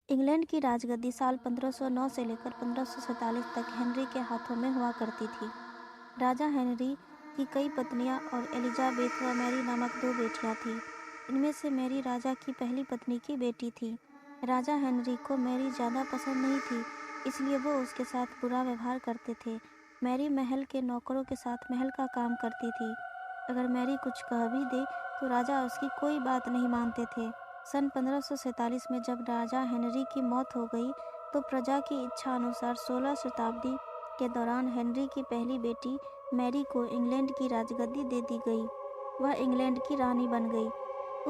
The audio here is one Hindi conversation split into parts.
इंग्लैंड की राजगद्दी साल 1509 से लेकर 1547 तक हेनरी के हाथों में हुआ करती थी। राजा हेनरी की कई पत्नियां और एलिजाबेथ व मैरी नामक दो बेटियां थीं। इनमें से मैरी राजा की पहली पत्नी की बेटी थी। राजा हेनरी को मैरी ज़्यादा पसंद नहीं थी, इसलिए वो उसके साथ बुरा व्यवहार करते थे। मैरी महल के नौकरों के साथ महल का काम करती थी। अगर मैरी कुछ कह भी दे तो राजा उसकी कोई बात नहीं मानते थे। सन 1547 में जब राजा हेनरी की मौत हो गई तो प्रजा की इच्छा अनुसार 16 शताब्दी के दौरान हेनरी की पहली बेटी मैरी को इंग्लैंड की राजगद्दी दे दी गई। वह इंग्लैंड की रानी बन गई।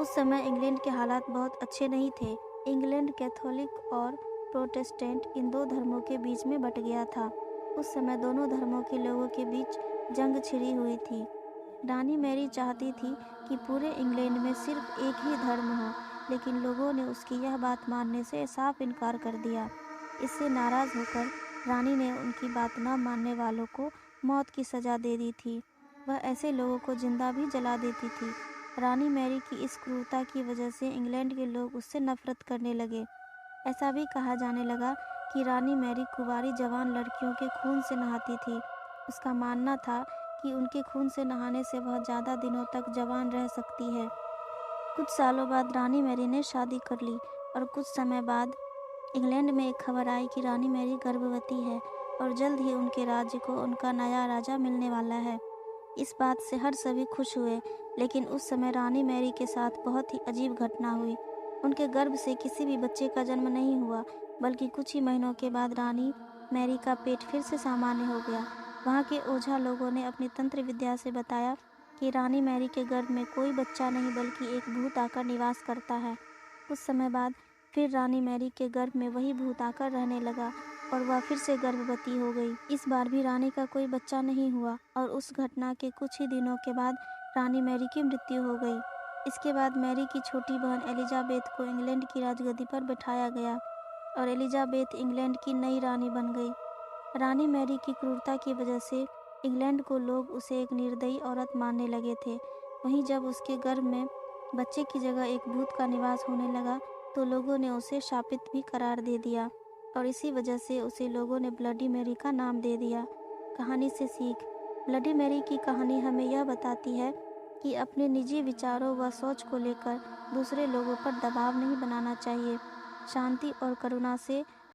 उस समय इंग्लैंड के हालात बहुत अच्छे नहीं थे। इंग्लैंड कैथोलिक और प्रोटेस्टेंट इन दो धर्मों के बीच में बट गया था। उस समय दोनों धर्मों के लोगों के बीच जंग छिड़ी हुई थी। रानी मैरी चाहती थी कि पूरे इंग्लैंड में सिर्फ एक ही धर्म हो, लेकिन लोगों ने उसकी यह बात मानने से साफ इनकार कर दिया। इससे नाराज़ होकर रानी ने उनकी बात न मानने वालों को मौत की सज़ा दे दी थी। वह ऐसे लोगों को जिंदा भी जला देती थी। रानी मैरी की इस क्रूरता की वजह से इंग्लैंड के लोग उससे नफरत करने लगे। ऐसा भी कहा जाने लगा कि रानी मैरी कुंवारी जवान लड़कियों के खून से नहाती थी। उसका मानना था कि उनके खून से नहाने से वह ज़्यादा दिनों तक जवान रह सकती है। कुछ सालों बाद रानी मैरी ने शादी कर ली और कुछ समय बाद इंग्लैंड में एक खबर आई कि रानी मैरी गर्भवती है और जल्द ही उनके राज्य को उनका नया राजा मिलने वाला है। इस बात से हर सभी खुश हुए, लेकिन उस समय रानी मैरी के साथ बहुत ही अजीब घटना हुई। उनके गर्भ से किसी भी बच्चे का जन्म नहीं हुआ, बल्कि कुछ ही महीनों के बाद रानी मैरी का पेट फिर से सामान्य हो गया। वहाँ के ओझा लोगों ने अपनी तंत्र विद्या से बताया कि रानी मैरी के गर्भ में कोई बच्चा नहीं बल्कि एक भूत आकर निवास करता है। कुछ समय बाद फिर रानी मैरी के गर्भ में वही भूत आकर रहने लगा और वह फिर से गर्भवती हो गई। इस बार भी रानी का कोई बच्चा नहीं हुआ और उस घटना के कुछ ही दिनों के बाद रानी मैरी की मृत्यु हो गई। इसके बाद मैरी की छोटी बहन एलिजाबेथ को इंग्लैंड की राजगद्दी पर बैठाया गया और एलिजाबेथ इंग्लैंड की नई रानी बन गई। रानी मैरी की क्रूरता की वजह से इंग्लैंड को लोग उसे एक निर्दयी औरत मानने लगे थे। वहीं जब उसके गर्भ में बच्चे की जगह एक भूत का निवास होने लगा तो लोगों ने उसे शापित भी करार दे दिया और इसी वजह से उसे लोगों ने ब्लडी मैरी का नाम दे दिया। कहानी से सीख। ब्लडी मैरी की कहानी हमें यह बताती है कि अपने निजी विचारों व सोच को लेकर दूसरे लोगों पर दबाव नहीं बनाना चाहिए। शांति और करुणा से